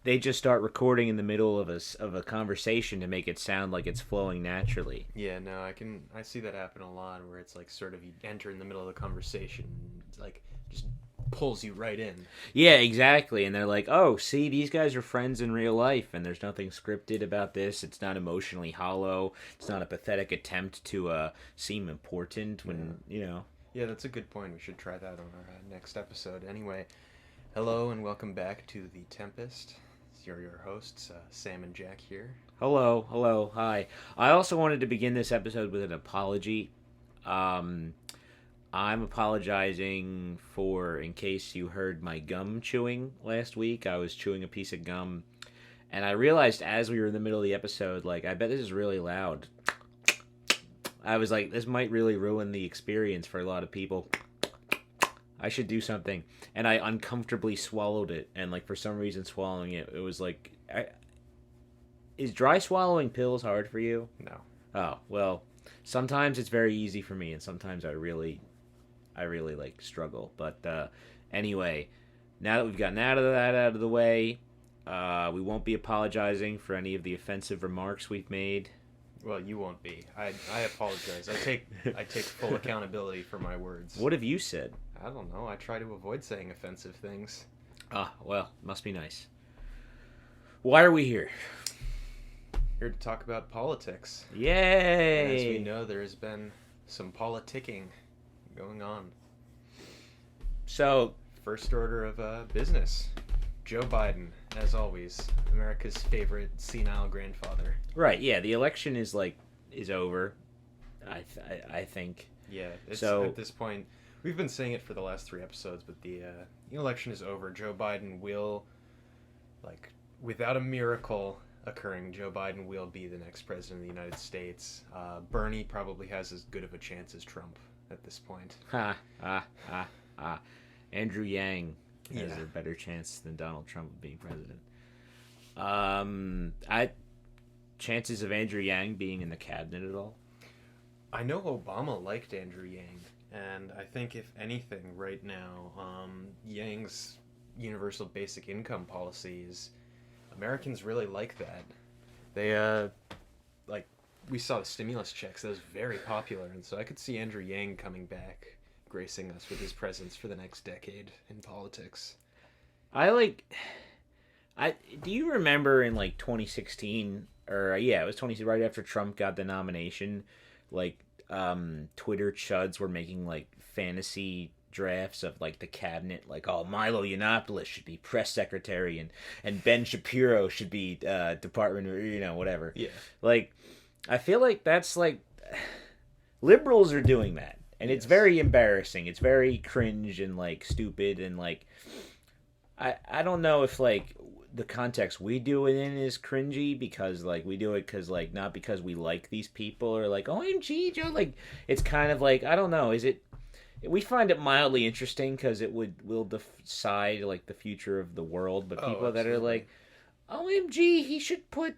they just start recording in the middle of a conversation to make it sound like it's flowing naturally. Yeah, no, I see that happen a lot where it's like sort of you enter in the middle of the conversation, and it's like just pulls you right in. Yeah, exactly. And they're like, "Oh, see, these guys are friends in real life, and there's nothing scripted about this. It's not emotionally hollow. It's not a pathetic attempt to seem important when Yeah, that's a good point. We should try that on our next episode. Anyway, hello and welcome back to The Tempest. You're your hosts, Sam and Jack here. Hello, hello, hi. I also wanted to begin this episode with an apology. Um, I'm apologizing for, in case you heard my gum chewing last week. I was chewing a piece of gum, and I realized as we were in the middle of the episode, like, I bet this is really loud. I was like, this might really ruin the experience for a lot of people. I should do something. And I uncomfortably swallowed it, and, like, for some reason swallowing it, it was like... Is dry swallowing pills hard for you? No. Oh, well, sometimes it's very easy for me, and sometimes I really like struggle. But anyway, now that we've gotten that out of the way, we won't be apologizing for any of the offensive remarks we've made. Well, you won't be. I apologize. I take full accountability for my words. What have you said? I don't know. I try to avoid saying offensive things. Ah, well, must be nice. Why are we here? Here to talk about politics. Yay! And as we know, there has been some politicking going on. So, first order of business. Joe Biden, as always, America's favorite senile grandfather. Right, yeah, the election is over, I think. Yeah, so at this point, we've been saying it for the last 3 episodes, but the election is over. Joe Biden will, without a miracle occurring, Joe Biden will be the next president of the United States. Bernie probably has as good of a chance as Trump at this point. Andrew Yang has a better chance than Donald Trump of being president. Chances of Andrew Yang being in the cabinet at all? I know Obama liked Andrew Yang, and I think if anything right now, Yang's universal basic income policies, Americans really like that. They, we saw the stimulus checks, that was very popular, and so I could see Andrew Yang coming back, gracing us with his presence for the next decade in politics. Do you remember in 2016, or it was 20, right after Trump got the nomination, Twitter chuds were making fantasy drafts of the cabinet, Milo Yiannopoulos should be press secretary and Ben Shapiro should be department, or whatever. Yeah. I feel like that's liberals are doing that, and it's very embarrassing. It's very cringe and stupid, and I don't know if the context we do it in is cringy because we do it because not because we like these people or OMG Joe, it's kind of I don't know, is it, we find it mildly interesting because it will decide the future of the world, but people that are OMG he should put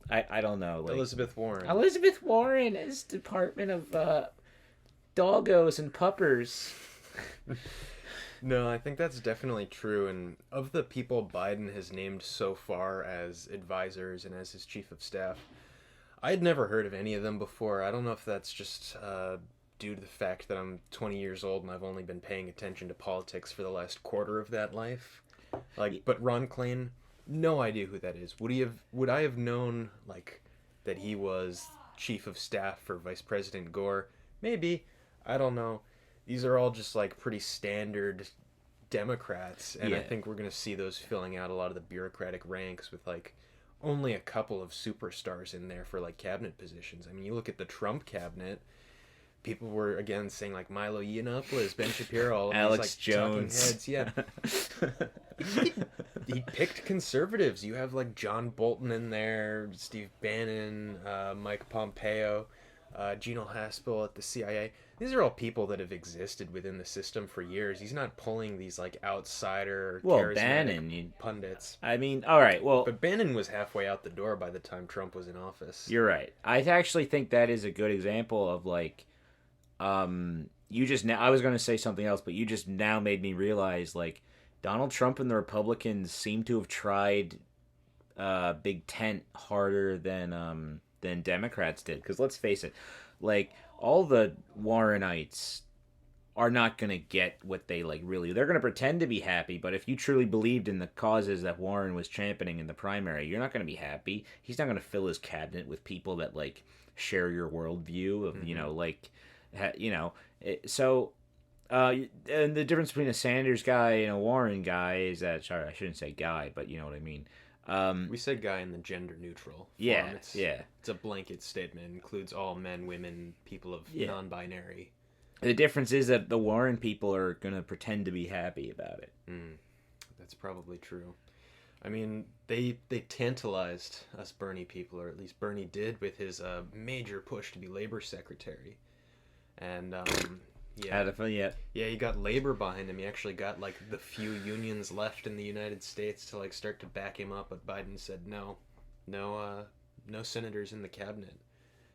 I don't know, Elizabeth Warren as Department of Doggos and Puppers. No, I think that's definitely true, and of the people Biden has named so far as advisors and as his chief of staff, I had never heard of any of them before. I don't know if that's just due to the fact that I'm 20 years old and I've only been paying attention to politics for the last quarter of that life. But Ron Klain, no idea who that is. Would I have known that he was chief of staff for Vice President Gore? Maybe. I don't know. These are all just pretty standard Democrats, and I think we're going to see those filling out a lot of the bureaucratic ranks with only a couple of superstars in there for cabinet positions. I mean, you look at the Trump cabinet, people were again saying Milo Yiannopoulos, Ben Shapiro, all of Alex these Jones. talking heads. Yeah. he picked conservatives. You have John Bolton in there, Steve Bannon, Mike Pompeo, Gino Haspel at the CIA. These are all people that have existed within the system for years. He's not pulling these outsider charismatic pundits. I mean, all right, well, but Bannon was halfway out the door by the time Trump was in office. You're right. I actually think that is a good example of you just now. I was going to say something else, but you just now made me realize Donald Trump and the Republicans seem to have tried Big Tent harder than Democrats did. Because let's face it, like all the Warrenites are not going to get what they like really. They're going to pretend to be happy, but if you truly believed in the causes that Warren was championing in the primary, you're not going to be happy. He's not going to fill his cabinet with people that like share your worldview of so. And the difference between a Sanders guy and a Warren guy is that, sorry, I shouldn't say guy, but you know what I mean. We said guy in the gender neutral form. Yeah, It's a blanket statement. It includes all men, women, people of non-binary. The difference is that the Warren people are going to pretend to be happy about it. That's probably true. I mean, they tantalized us Bernie people, or at least Bernie did, with his major push to be labor secretary. And, he got labor behind him. He actually got, like, the few unions left in the United States to, like, start to back him up. But Biden said, no senators in the cabinet.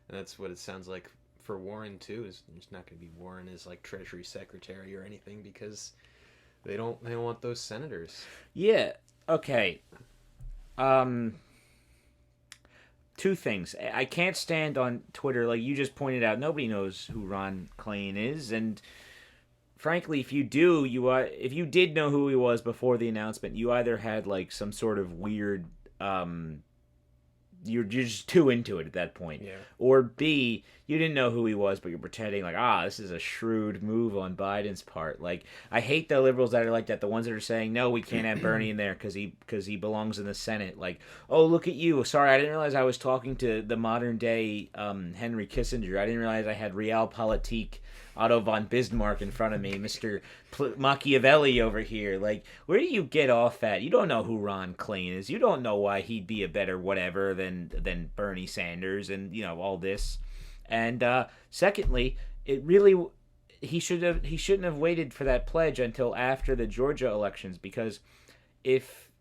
And that's what it sounds like for Warren too. Is there's not going to be Warren as like Treasury Secretary or anything because they don't want those senators. Yeah. Okay. Two things. I can't stand on Twitter, like you just pointed out. Nobody knows who Ron Klain is, and frankly, if you did know who he was before the announcement, you either had like some sort of weird you're just too into it at that point. Yeah. Or B, you didn't know who he was, but you're pretending like, this is a shrewd move on Biden's part. Like, I hate the liberals that are like that. The ones that are saying, no, we can't have Bernie in there because he belongs in the Senate. Like, oh, look at you. Sorry, I didn't realize I was talking to the modern day Henry Kissinger. I didn't realize I had Realpolitik Otto von Bismarck in front of me, Mr. Machiavelli over here. Like, where do you get off at? You don't know who Ron Klain is. You don't know why he'd be a better whatever than Bernie Sanders and, all this. And secondly, he shouldn't have waited for that pledge until after the Georgia elections, because if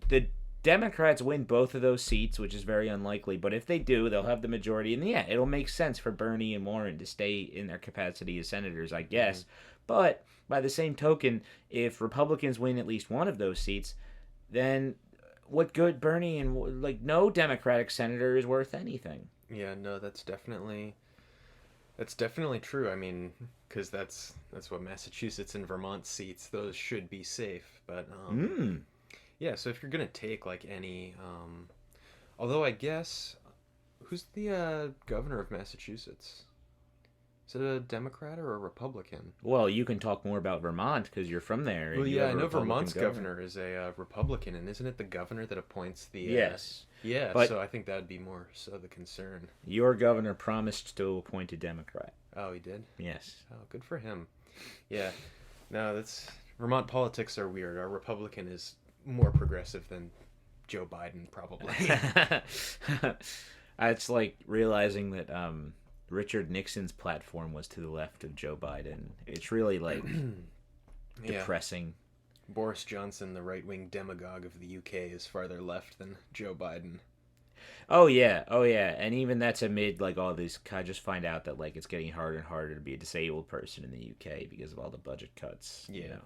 the Democrats win both of those seats, which is very unlikely, but if they do, they'll have the majority, and it'll make sense for Bernie and Warren to stay in their capacity as senators, I guess. But by the same token, if Republicans win at least one of those seats, then what good Bernie and no Democratic senator is worth anything. Yeah, no, that's definitely true. I mean, because that's what Massachusetts and Vermont seats, those should be safe. But yeah, so if you're gonna take like any, although I guess, who's the governor of Massachusetts? Is it a Democrat or a Republican? Well, you can talk more about Vermont because you're from there. Well, yeah, I know Vermont's governor is a Republican, and isn't it the governor that appoints the? Yes. Yeah, but so I think that would be more so the concern. Your governor promised to appoint a Democrat. Oh, he did? Yes. Oh, good for him. Yeah. No, Vermont politics are weird. Our Republican is more progressive than Joe Biden, probably. It's like realizing that Richard Nixon's platform was to the left of Joe Biden. It's really like depressing. Boris Johnson, the right-wing demagogue of the UK, is farther left than Joe Biden. Oh yeah, and even that's amid like all these. I just find out that like it's getting harder and harder to be a disabled person in the UK because of all the budget cuts. Yeah.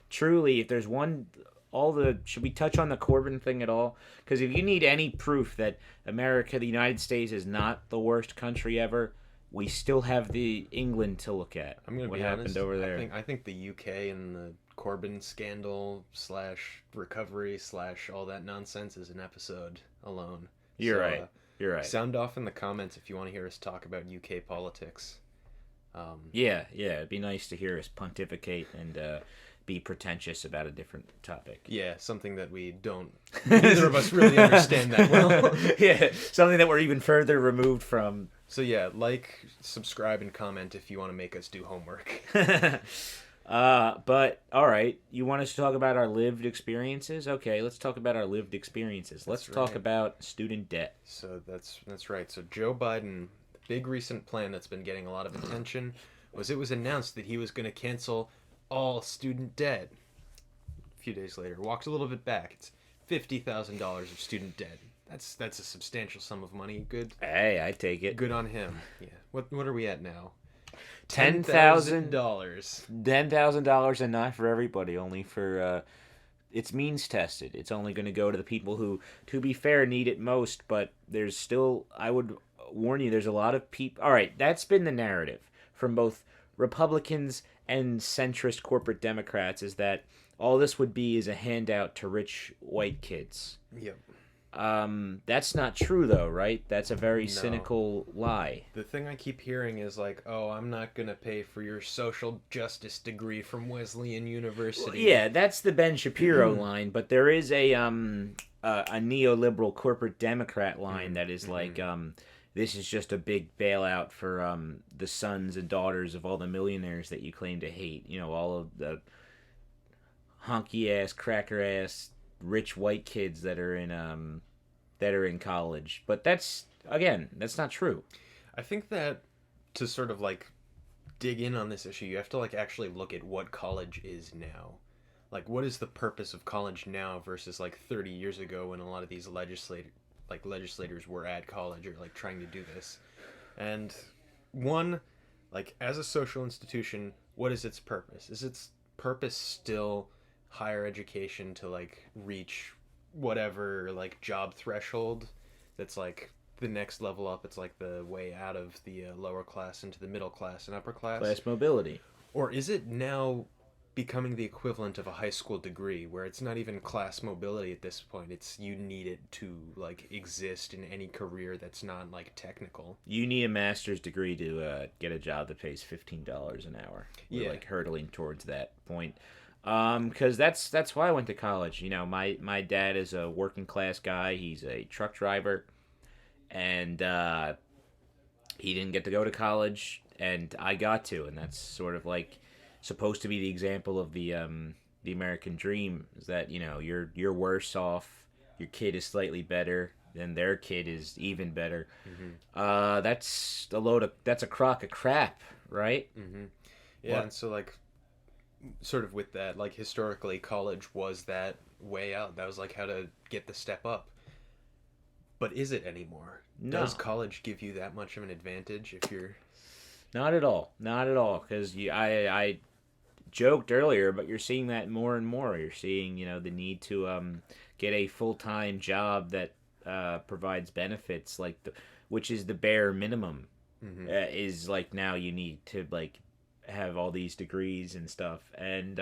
Truly, if there's one, should we touch on the Corbyn thing at all? Because if you need any proof that America, the United States, is not the worst country ever, we still have the England to look at. I'm gonna what be happened honest, over there. I think the UK and the Corbyn scandal / recovery / all that nonsense is an episode alone. You're right. You're right. Sound off in the comments if you want to hear us talk about UK politics. Yeah, it'd be nice to hear us pontificate and be pretentious about a different topic. Yeah, something that we don't, neither of us really understand that well. Yeah, something that we're even further removed from. So yeah, like, subscribe, and comment if you want to make us do homework. But all right, you want us to talk about our lived experiences? Okay, let's talk about our lived experiences. Let's talk about student debt. So that's right. So Joe Biden, the big recent plan that's been getting a lot of attention it was announced that he was going to cancel all student debt. A few days later, walked a little bit back. It's $50,000 of student debt. That's a substantial sum of money. Good. Hey, I take it. Good on him. Yeah. What are we at now? ten $10,000. thousand $10,000 and not for everybody, only for it's means tested. It's only going to go to the people who, to be fair, need it most. But there's still, I would warn you, there's a lot of people. All right, that's been the narrative from both Republicans and centrist corporate Democrats, is that all this would be is a handout to rich white kids. Yep. That's not true though, right? That's a very No. cynical lie. The thing I keep hearing is like, "Oh, I'm not gonna pay for your social justice degree from Wesleyan University." Well, yeah, that's the Ben Shapiro line, but there is a neoliberal corporate Democrat line that is like this is just a big bailout for the sons and daughters of all the millionaires that you claim to hate. You know, all of the honky ass, cracker ass, rich white kids that are in college. But that's not true. I think that to sort of like dig in on this issue, you have to like actually look at what college is now. Like, what is the purpose of college now versus like 30 years ago when a lot of these legislators were at college or like trying to do this? And one, like as a social institution, what is its purpose? Is its purpose still higher education to like reach whatever like job threshold that's like the next level up? It's like the way out of the lower class into the middle class and upper class. Class mobility. Or is it now becoming the equivalent of a high school degree where it's not even class mobility at this point? It's you need it to like exist in any career that's not like technical. You need a master's degree to get a job that pays $15 an hour. We're like hurtling towards that point. Because that's why I went to college. You know, my dad is a working class guy. He's a truck driver, and he didn't get to go to college, and I got to, and that's sort of like supposed to be the example of the American dream. Is that, you know, you're worse off, your kid is slightly better, then their kid is even better. That's a crock of crap, right? Yeah, What? and so like sort of with that, like historically college was that way out. That was like how to get the step up. But is it anymore? No. Does college give you that much of an advantage if you're Not at all. Not at all. Because I joked earlier, but you're seeing that more and more. You're seeing, you know, the need to get a full-time job that provides benefits, like which is the bare minimum. Is like now you need to like have all these degrees and stuff. And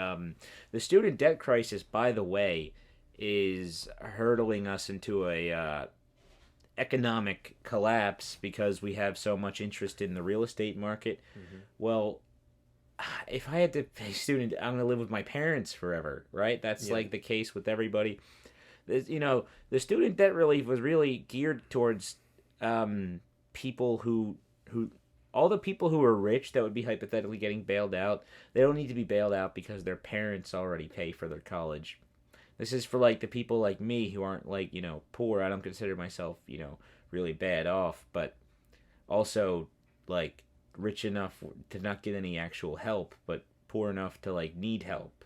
the student debt crisis, by the way, is hurtling us into a economic collapse because we have so much interest in the real estate market. Well, if I had to pay student, I'm going to live with my parents forever, right? That's like the case with everybody. You know, the student debt relief was really geared towards people who all the people who are rich that would be hypothetically getting bailed out. They don't need to be bailed out because their parents already pay for their college. This is for like the people like me who aren't like, you know, poor. I don't consider myself, you know, really bad off, but also like rich enough to not get any actual help, but poor enough to like need help.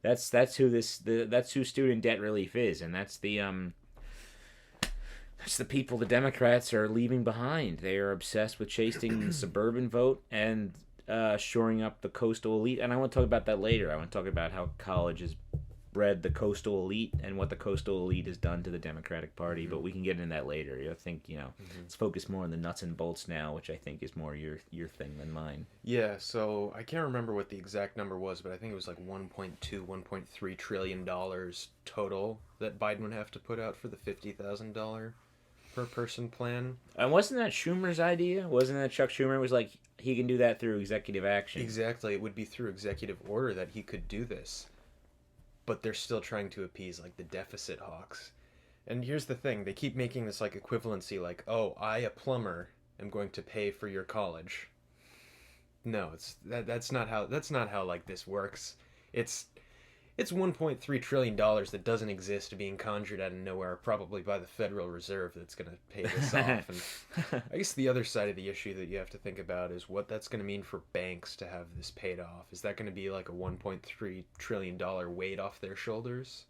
That's who student debt relief is, and that's the people the Democrats are leaving behind. They are obsessed with chasing the suburban vote and shoring up the coastal elite. And I want to talk about that later. I want to talk about how college has bred the coastal elite and what the coastal elite has done to the Democratic Party. But we can get into that later. I think, you know, let's focus more on the nuts and bolts now, which I think is more your thing than mine. Yeah, so I can't remember what the exact number was, but I think it was like 1.3 trillion dollars total that Biden would have to put out for the $50,000 per person plan. And wasn't that Schumer's idea? Wasn't that Chuck Schumer was like, he can do that through executive action? Exactly, it would be through executive order that he could do this. But they're still trying to appease like the deficit hawks. And here's the thing, they keep making this like equivalency, like, oh, I, a plumber, am going to pay for your college. No, that's not how like this works. It's $1.3 trillion that doesn't exist, being conjured out of nowhere, probably by the Federal Reserve, that's going to pay this off. And I guess the other side of the issue that you have to think about is what that's going to mean for banks to have this paid off. Is that going to be like a $1.3 trillion weight off their shoulders?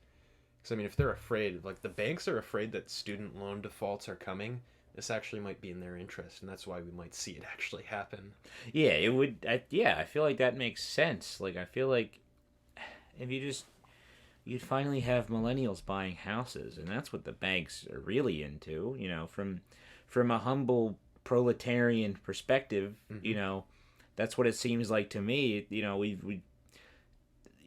Because, I mean, if they're afraid, like the banks are afraid that student loan defaults are coming, this actually might be in their interest, and that's why we might see it actually happen. Yeah, it would. Yeah, I feel like that makes sense. Like, I feel like if you'd finally have millennials buying houses, and that's what the banks are really into. From a humble proletarian perspective, Hmm. that's what it seems like to me.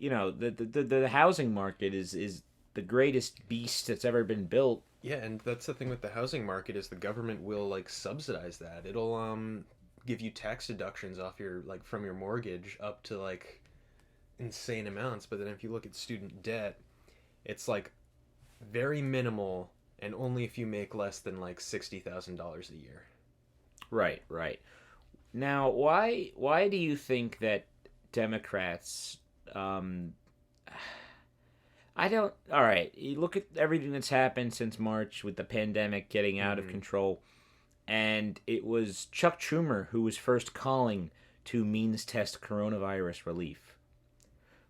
The housing market is the greatest beast that's ever been built. Yeah, and that's the thing with the housing market is the government will like subsidize that. It'll give you tax deductions off your like from your mortgage up to like insane amounts, but then if you look at student debt, it's like very minimal and only if you make less than like $60,000 a year. Right, right. Now, why do you think that Democrats? Um, I don't. All right, you look at everything that's happened since March with the pandemic getting out of Hmm. control, and it was Chuck Schumer who was first calling to means test coronavirus relief.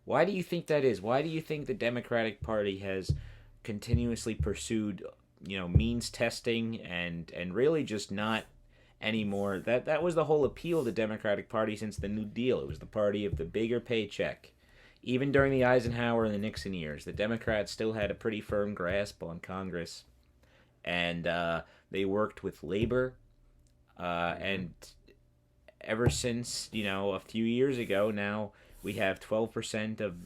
Why do you think that is? Why do you think the Democratic Party has continuously pursued, means testing and really just not anymore? That was the whole appeal of the Democratic Party since the New Deal. It was the party of the bigger paycheck. Even during the Eisenhower and the Nixon years, the Democrats still had a pretty firm grasp on Congress, and they worked with labor. Hmm. And ever since a few years ago, now we have 12% of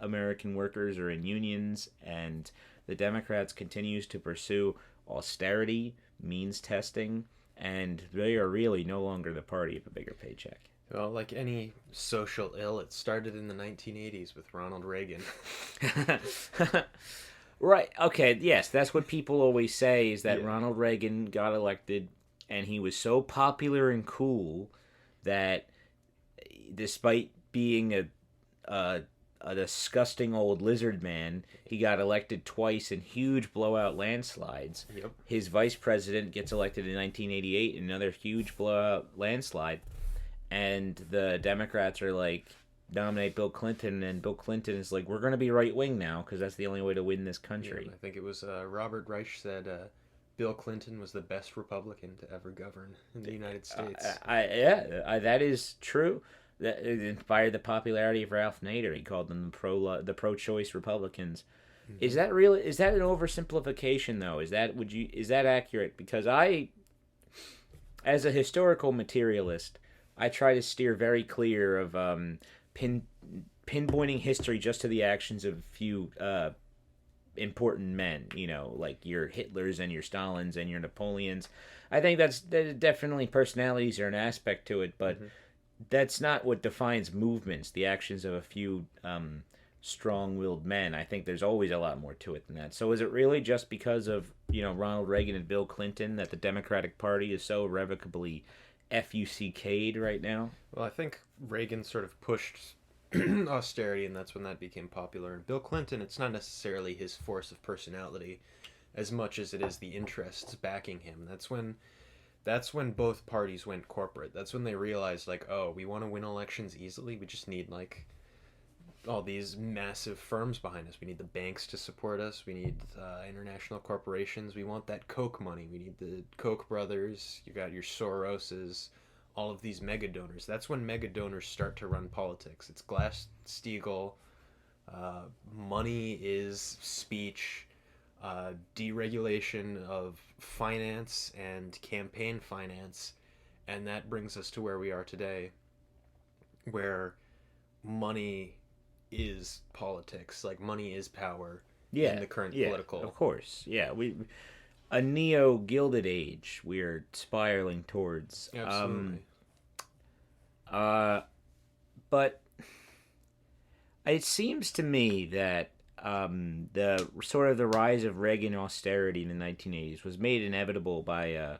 American workers are in unions, and the Democrats continues to pursue austerity, means testing, and they are really no longer the party of a bigger paycheck. Well, like any social ill, it started in the 1980s with Ronald Reagan. Right. Okay. Yes, that's what people always say is that Yeah. Ronald Reagan got elected, and he was so popular and cool that despite being a a disgusting old lizard man, he got elected twice in huge blowout landslides. Yep. His vice president gets elected in 1988 in another huge blowout landslide, and the Democrats are like nominate Bill Clinton, and Bill Clinton is like, we're going to be right wing now because that's the only way to win this Yeah, country. I think it was Robert Reich said Bill Clinton was the best Republican to ever govern in the United States. That is true. That it inspired the popularity of Ralph Nader. He called them the pro choice Republicans. Is Hmm. that really? Is that an oversimplification though? Is that accurate? Because I, as a historical materialist, I try to steer very clear of pin pinpointing history just to the actions of a few important men. Like your Hitlers and your Stalins and your Napoleons. I think that definitely personalities are an aspect to it, but Hmm. that's not what defines movements. The actions of a few strong-willed men. I think there's always a lot more to it than that. So is it really just because of Ronald Reagan and Bill Clinton that the Democratic Party is so irrevocably fuck'd right now? Well, I think Reagan sort of pushed austerity, and that's when that became popular. And Bill Clinton, it's not necessarily his force of personality as much as it is the interests backing him. That's when both parties went corporate. That's when they realized like, oh, we want to win elections easily. We just need like all these massive firms behind us. We need the banks to support us. We need international corporations. We want that Koch money. We need the Koch brothers. You got your Soroses, all of these mega donors. That's when mega donors start to run politics. It's Glass Steagall. Money is speech. Deregulation of finance and campaign finance, and that brings us to where we are today, where money is politics. Like money is power in Yeah, the current yeah, of political. course. Yeah, we a neo Gilded Age we're spiraling towards. Absolutely. Uh, but it seems to me that the sort of the rise of Reagan austerity in the 1980s was made inevitable by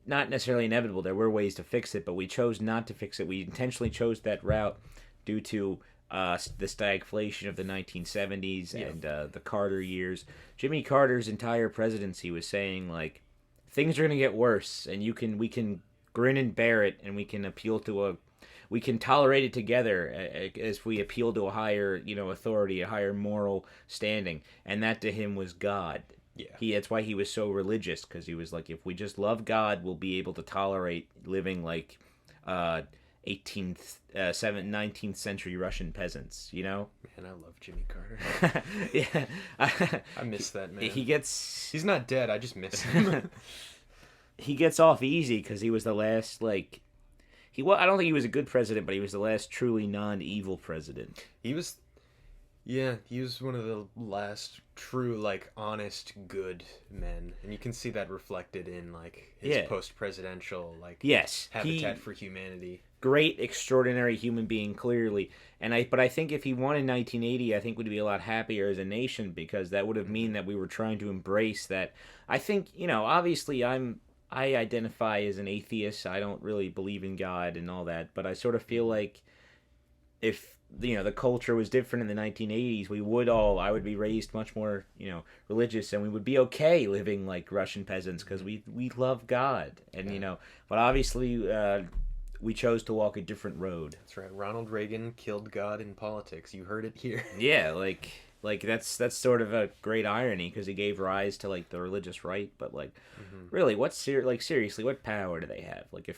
not necessarily inevitable. There were ways to fix it, but we chose not to fix it. We intentionally chose that route due to the stagflation of the 1970s Yeah. and the Carter years. Jimmy Carter's entire presidency was saying like things are going to get worse, and we can grin and bear it, and we can tolerate it together as we appeal to a higher authority, a higher moral standing, and that to him was God. Yeah. That's why he was so religious, because he was like, if we just love God, we'll be able to tolerate living like uh 18th 19th century Russian peasants, you know. Man, I love Jimmy Carter. Yeah. I miss that man. He gets He's not dead. I just miss him. he gets off easy because he was the last, like, I don't think he was a good president, but he was the last truly non-evil president. He was, yeah, he was one of the last true, like, honest, good men, and you can see that reflected in like his post-presidential, like, Yes, Habitat for Humanity. Great, extraordinary human being, clearly. But I think if he won in 1980, I think we'd be a lot happier as a nation, because that would have mean that we were trying to embrace that. I think, obviously I identify as an atheist. I don't really believe in God and all that, but I sort of feel like if the culture was different in the 1980s, I would be raised much more religious, and we would be okay living like Russian peasants because we love God, and but obviously we chose to walk a different road. That's right. Ronald Reagan killed God in politics. You heard it here. Yeah, like that's sort of a great irony, because he gave rise to like the religious right, but like really, seriously, what power do they have? Like,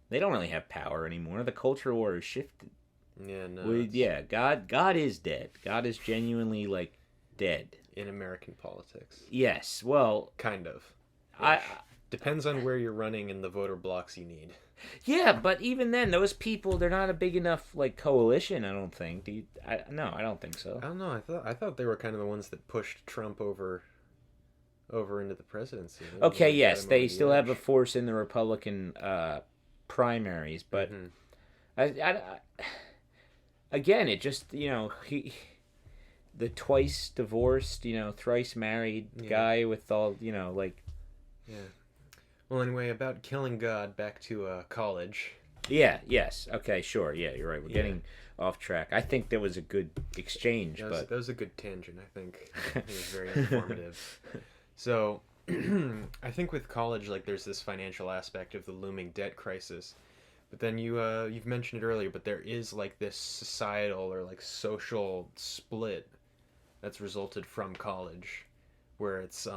they don't really have power anymore. The culture war has shifted. Yeah, no. God is dead. God is genuinely, like, dead in American politics. Yes, well, kind of. Depends on where you're running and the voter blocks you need. Yeah, but even then, those people, they're not a big enough, like, coalition, I don't think. No, I don't think so. I don't know. I thought they were kind of the ones that pushed Trump over into the presidency. Okay, yes, they still have a force in the Republican primaries, but again, it just, the twice divorced, thrice married guy with all, like... Yeah. Well, anyway, about killing God, back to college. Yeah, yes. Okay, sure. Yeah, you're right. We're getting off track. I think there was a good exchange, that was a good tangent, I think. It was very informative. So, I think with college, like, there's this financial aspect of the looming debt crisis. But then you've mentioned it earlier, but there is, like, this societal or, like, social split that's resulted from college, where it's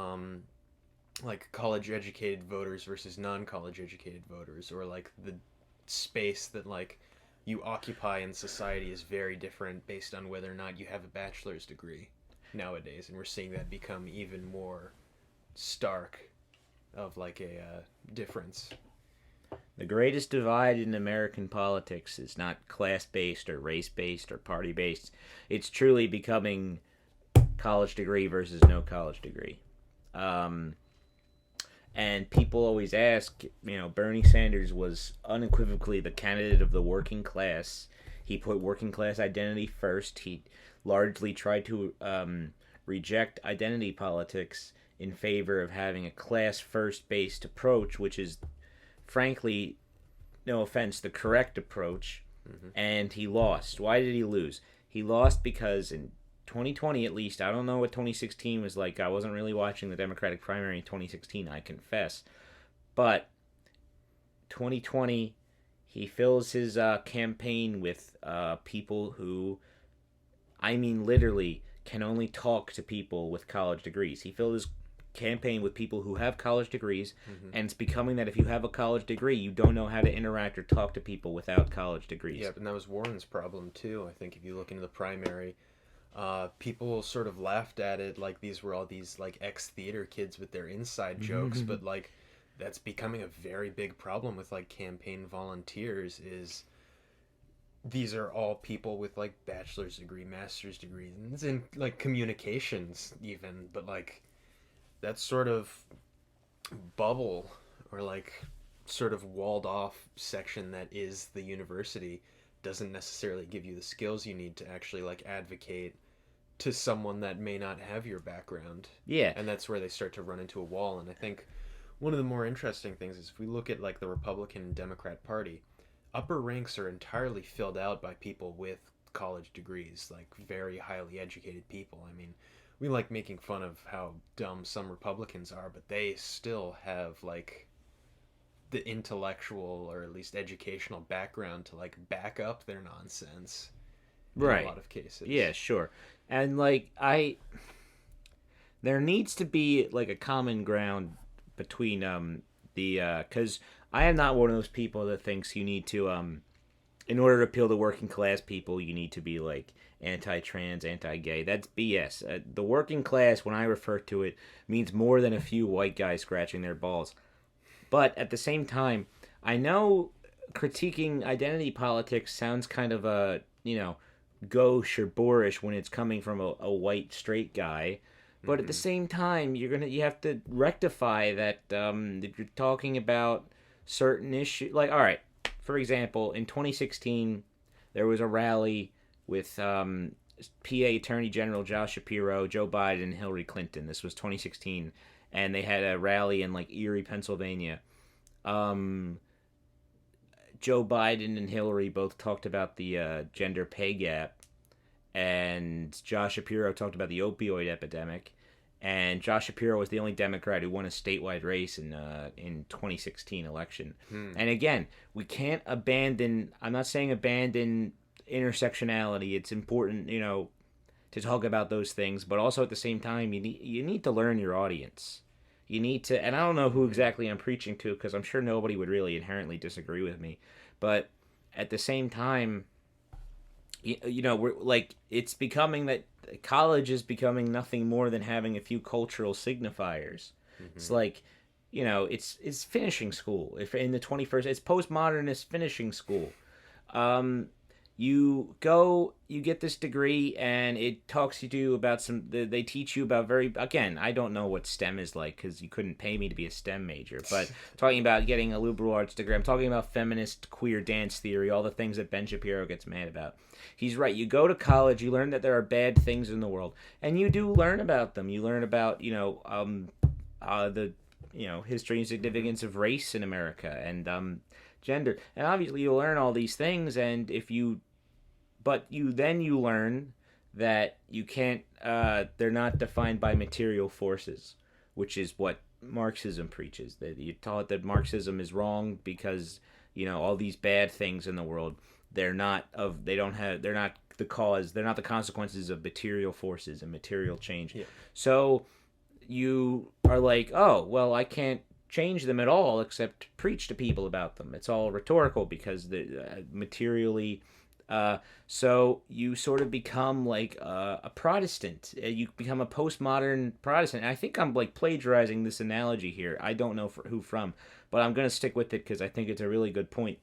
like college educated voters versus non-college educated voters, or like the space that like you occupy in society is very different based on whether or not you have a bachelor's degree nowadays, and we're seeing that become even more stark of like a difference. The greatest divide in American politics is not class-based or race-based or party-based. It's truly becoming college degree versus no college degree. And people always ask, Bernie Sanders was unequivocally the candidate of the working class. He put working class identity first. He largely tried to reject identity politics in favor of having a class first based approach, which is, frankly, no offense, the correct approach. And he lost. Why did he lose? He lost because in 2020, at least, I don't know what 2016 was like. I wasn't really watching the Democratic primary in 2016, I confess. But 2020, he fills his campaign with people who, I mean literally, can only talk to people with college degrees. He filled his campaign with people who have college degrees, and it's becoming that if you have a college degree, you don't know how to interact or talk to people without college degrees. Yeah, and that was Warren's problem, too. I think if you look into the primary... people sort of laughed at it like these were all these like ex-theater kids with their inside jokes, but like that's becoming a very big problem with like campaign volunteers. Is these are all people with like bachelor's degree, master's degrees, in like communications even, but like that sort of bubble or like sort of walled off section that is the university doesn't necessarily give you the skills you need to actually like advocate to someone that may not have your background. Yeah. And that's where they start to run into a wall. And I think one of the more interesting things is if we look at like the Republican and Democrat Party, upper ranks are entirely filled out by people with college degrees, like very highly educated people. I mean, we like making fun of how dumb some Republicans are, but they still have like the intellectual or at least educational background to like back up their nonsense in right. a lot of cases. Yeah, sure. And like there needs to be like a common ground between because I am not one of those people that thinks you need to in order to appeal to working class people, you need to be like anti-trans, anti-gay. That's BS. The working class, when I refer to it, means more than a few white guys scratching their balls. But at the same time, I know critiquing identity politics sounds kind of gauche or boorish when it's coming from a white straight guy. But at the same time, you have to rectify that if you're talking about certain issues, like all right, for example, in 2016, there was a rally with PA Attorney General Josh Shapiro, Joe Biden, and Hillary Clinton. This was 2016, and they had a rally in like Erie, Pennsylvania. Um, Joe Biden and Hillary both talked about the gender pay gap, and Josh Shapiro talked about the opioid epidemic. And Josh Shapiro was the only Democrat who won a statewide race in 2016 election. And again, we can't abandon. I'm not saying abandon intersectionality. It's important, to talk about those things, but also at the same time, you need to learn your audience. You need to, and I don't know who exactly I'm preaching to because I'm sure nobody would really inherently disagree with me, but at the same time, we're like it's becoming that college is becoming nothing more than having a few cultural signifiers. It's like, it's finishing school. If in the 21st, it's postmodernist finishing school. You get this degree, and it talks to you about they teach you about again, I don't know what STEM is like because you couldn't pay me to be a STEM major, but talking about getting a liberal arts degree, I'm talking about feminist queer dance theory, all the things that Ben Shapiro gets mad about. He's right. You go to college, you learn that there are bad things in the world, and you do learn about them. You learn about, the, history and significance of race in America and gender. And obviously you learn all these things, and you learn that you can't, they're not defined by material forces, which is what Marxism preaches. That you taught that Marxism is wrong because, all these bad things in the world, they're not the cause, they're not the consequences of material forces and material change. Yeah. So you are like, oh, well, I can't change them at all except preach to people about them. It's all rhetorical because materially. So you sort of become like a Protestant. You become a postmodern Protestant. And I think I'm like plagiarizing this analogy here. I don't know who from, but I'm going to stick with it because I think it's a really good point.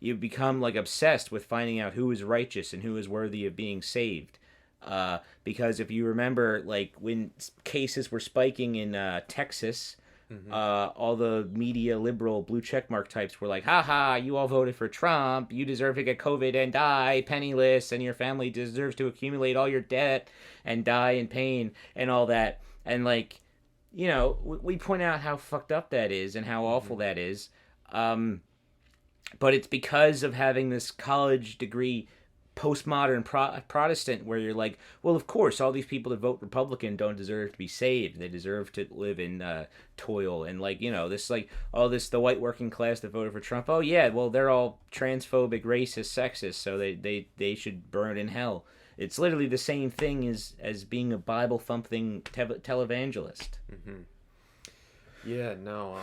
You become like obsessed with finding out who is righteous and who is worthy of being saved. Because if you remember, like when cases were spiking in Texas, all the media liberal blue checkmark types were like, haha, you all voted for Trump, you deserve to get COVID and die penniless, and your family deserves to accumulate all your debt and die in pain and all that. And like, we point out how fucked up that is and how awful that is. But it's because of having this college degree postmodern Protestant where you're like, well, of course, all these people that vote Republican don't deserve to be saved. They deserve to live in toil. And like, this like all this, the white working class that voted for Trump. Oh yeah, well, they're all transphobic, racist, sexist. So they should burn in hell. It's literally the same thing as being a Bible thumping televangelist. Yeah, no.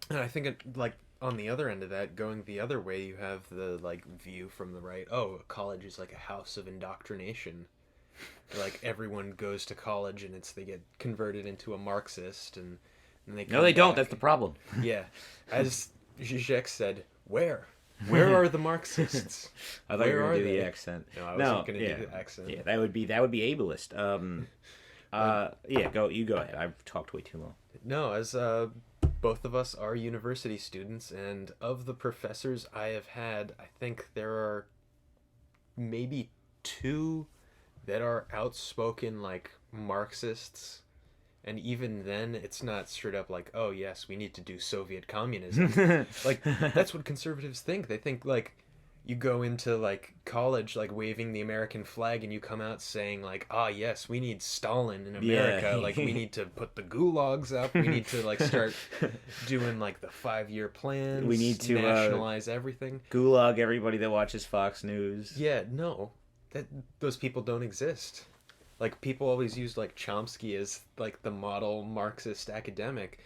And I think on the other end of that, going the other way, you have the like view from the right. Oh, college is like a house of indoctrination. Like everyone goes to college and they get converted into a Marxist and they come No, they don't. back. That's the problem. Yeah, as Zizek said, where are the Marxists? I thought you were going to do the accent. No, I wasn't going to do the accent. Yeah, that would be ableist. You go ahead. I've talked way too long. No, as both of us are university students, and of the professors I have had, I think there are maybe 2 that are outspoken like Marxists, and even then it's not straight up like, oh yes, we need to do Soviet communism. Like that's what conservatives think. They think like you go into like college like waving the American flag and you come out saying like, ah yes, we need Stalin in America. Yeah. Like we need to put the gulags up. We need to like start doing like the 5-year plans. We need to nationalize everything. Gulag everybody that watches Fox News. Yeah, no. Those people don't exist. Like people always use like Chomsky as like the model Marxist academic.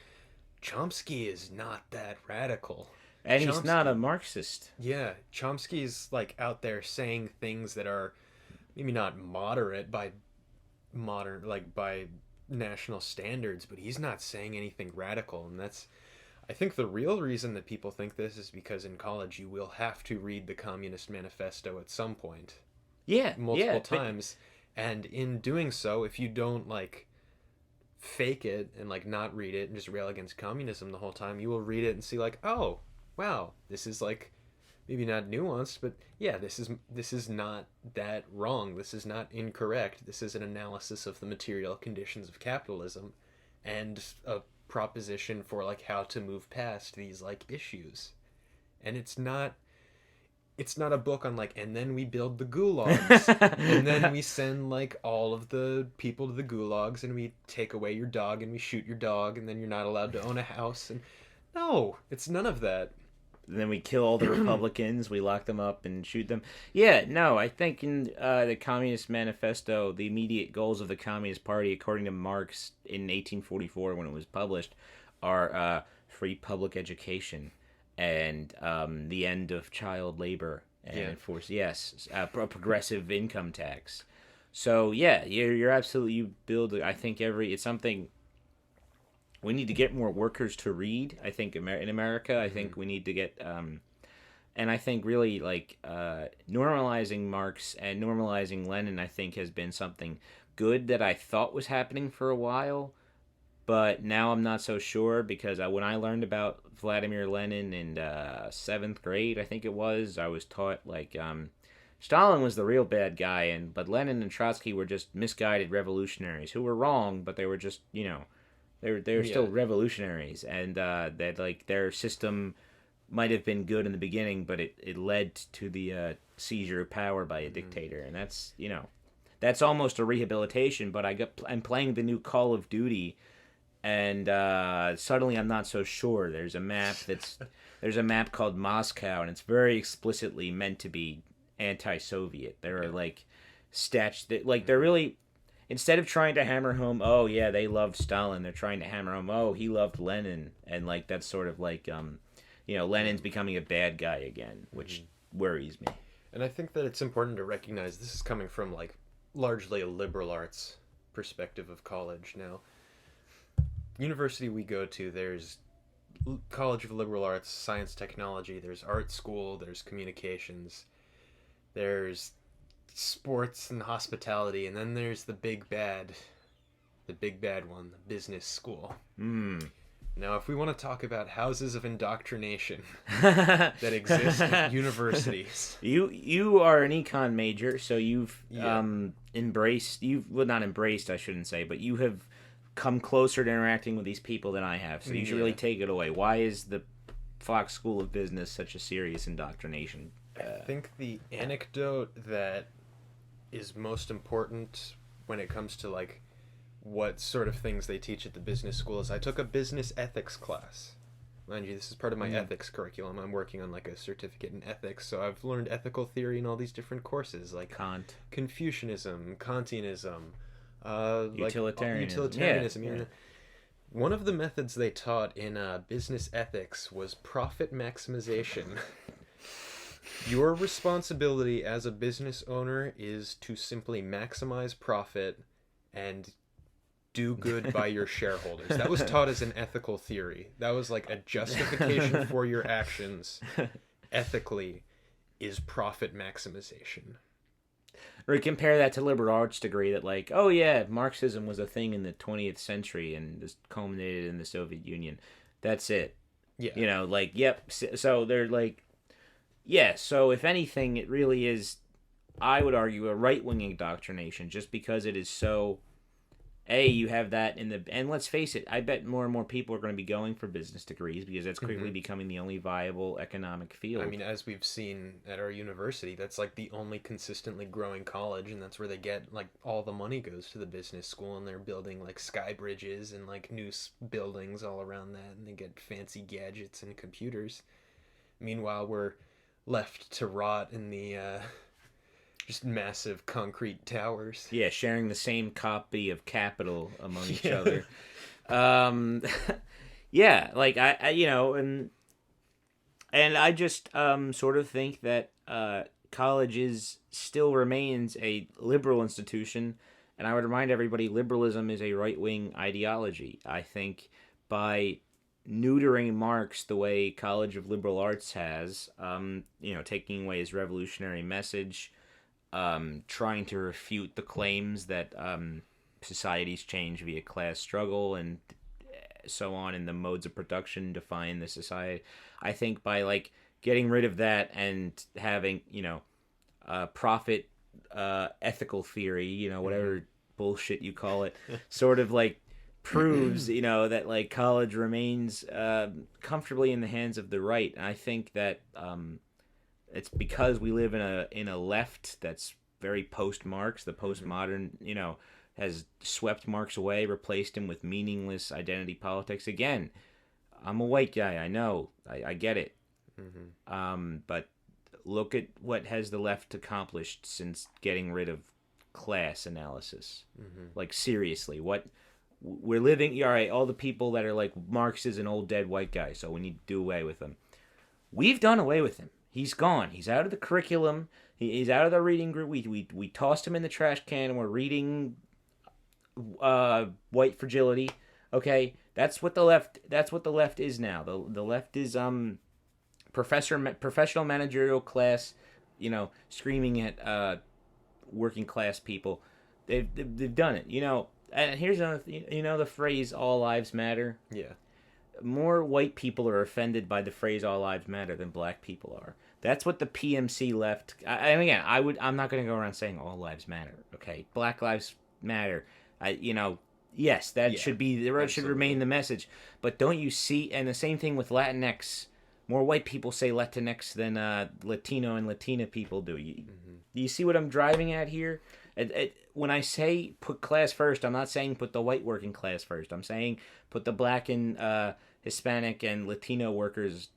Chomsky is not that radical. And he's not a Chomsky, Marxist. yeah, Chomsky's like out there saying things that are maybe not moderate by modern like by national standards, but he's not saying anything radical, and that's I think the real reason that people think this is because in college you will have to read the Communist Manifesto at some point, Yeah, multiple yeah, but times, and in doing so, if you don't like fake it and like not read it and just rail against communism the whole time, you will read it and see like, oh, wow, this is like maybe not nuanced, but yeah, this is not that wrong. This is not incorrect. This is an analysis of the material conditions of capitalism and a proposition for like how to move past these like issues. And it's not a book on like, and then we build the gulags and then we send like all of the people to the gulags and we take away your dog and we shoot your dog and then you're not allowed to own a house. And no, it's none of that. then we kill all the Republicans, we lock them up and shoot them. Yeah, no, I think in the Communist Manifesto, the immediate goals of the Communist Party, according to Marx in 1844 when it was published, are free public education and the end of child labor and Yeah. enforce, yes, a progressive income tax. So yeah, you're absolutely, you build. I think it's something we need to get more workers to read. I think in America, I think we need to get, and I think really like normalizing Marx and normalizing Lenin, I think has been something good that I thought was happening for a while, but now I'm not so sure because when I learned about Vladimir Lenin in seventh grade, I think it was, I was taught like Stalin was the real bad guy, but Lenin and Trotsky were just misguided revolutionaries who were wrong, but they were just they're still Yeah. revolutionaries, and that like their system might have been good in the beginning, but it led to the seizure of power by a dictator, and that's almost a rehabilitation. But I'm playing the new Call of Duty, and suddenly I'm not so sure. There's a map called Moscow, and it's very explicitly meant to be anti-Soviet. There are like like they're really, instead of trying to hammer home, oh yeah, they loved Stalin, they're trying to hammer home, oh, he loved Lenin, and like that's sort of like Lenin's becoming a bad guy again, which worries me. And I think that it's important to recognize this is coming from like largely a liberal arts perspective of college. Now, university we go to, there's College of Liberal Arts, Science Technology, there's art school, there's communications, there's sports and hospitality, and then there's the big bad one, the business school. Now, if we want to talk about houses of indoctrination that exist at universities, You are an econ major, so you've Yeah. embraced, not embraced, I shouldn't say, but you have come closer to interacting with these people than I have. So you should really Yeah. take it away. Why is the Fox School of Business such a serious indoctrination? I think the anecdote that is most important when it comes to like what sort of things they teach at the business school is I took a business ethics class. Mind you, this is part of my ethics curriculum. I'm working on like a certificate in ethics, so I've learned ethical theory in all these different courses like Kant. Confucianism, Kantianism, Utilitarianism. utilitarianism. Yeah. One of the methods they taught in business ethics was profit maximization. Your responsibility as a business owner is to simply maximize profit and do good by your shareholders. That was taught as an ethical theory. That was like a justification for your actions ethically is profit maximization. Or compare that to liberal arts degree that like, oh yeah, Marxism was a thing in the 20th century and this culminated in the Soviet Union. That's it. Yeah. Like, yep. So they're like, yeah, so if anything, it really is, I would argue, a right-wing indoctrination just because it is so, you have that and let's face it, I bet more and more people are going to be going for business degrees because that's quickly becoming the only viable economic field. I mean, as we've seen at our university, that's like the only consistently growing college, and that's where they get like all the money goes to the business school, and they're building like sky bridges and like new buildings all around that, and they get fancy gadgets and computers. Meanwhile, we're left to rot in the Just massive concrete towers. Yeah, sharing the same copy of Capital among each Yeah. other. Um, yeah, like and I just sort of think that college is still remains a liberal institution, and I would remind everybody liberalism is a right wing ideology. I think by neutering Marx the way College of Liberal Arts has, taking away his revolutionary message, trying to refute the claims that societies change via class struggle and so on, and the modes of production define the society. I think by like getting rid of that and having profit ethical theory, whatever bullshit you call it, sort of like proves that like college remains comfortably in the hands of the right. And I think that it's because we live in a left that's very post Marx, the postmodern, has swept Marx away, replaced him with meaningless identity politics. Again, I'm a white guy. I know. I get it. But look at what has the left accomplished since getting rid of class analysis. Like seriously, what we're living. All right, all the people that are like Marx is an old dead white guy, so we need to do away with him. We've done away with him. He's gone. He's out of the curriculum. He's out of the reading group. We tossed him in the trash can, and we're reading white fragility. Okay, that's what the left. That's what the left is now. The left is professional managerial class. Screaming at working class people. They've done it. And here's another thing. The phrase "all lives matter." Yeah. More white people are offended by the phrase "all lives matter" than black people are. That's what the PMC left. Again, I'm not going to go around saying all lives matter. Okay, Black Lives Matter. Yes, that should be the should remain the message. But don't you see? And the same thing with Latinx. More white people say Latinx than Latino and Latina people do. Do you see what I'm driving at here? When I say put class first, I'm not saying put the white working class first. I'm saying put the black and Hispanic and Latino workers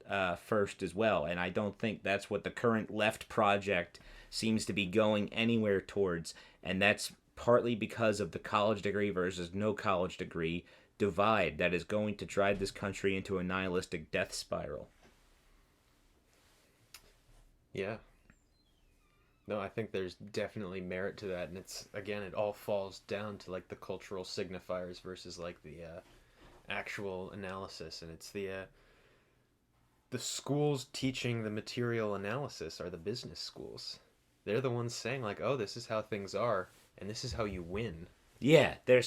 first as well. And I don't think that's what the current left project seems to be going anywhere towards. And that's partly because of the college degree versus no college degree divide that is going to drive this country into a nihilistic death spiral. Yeah. No, I think there's definitely merit to that, and it all falls down to like the cultural signifiers versus like the actual analysis, and it's the schools teaching the material analysis are the business schools. They're the ones saying like, "Oh, this is how things are, and this is how you win." Yeah, they're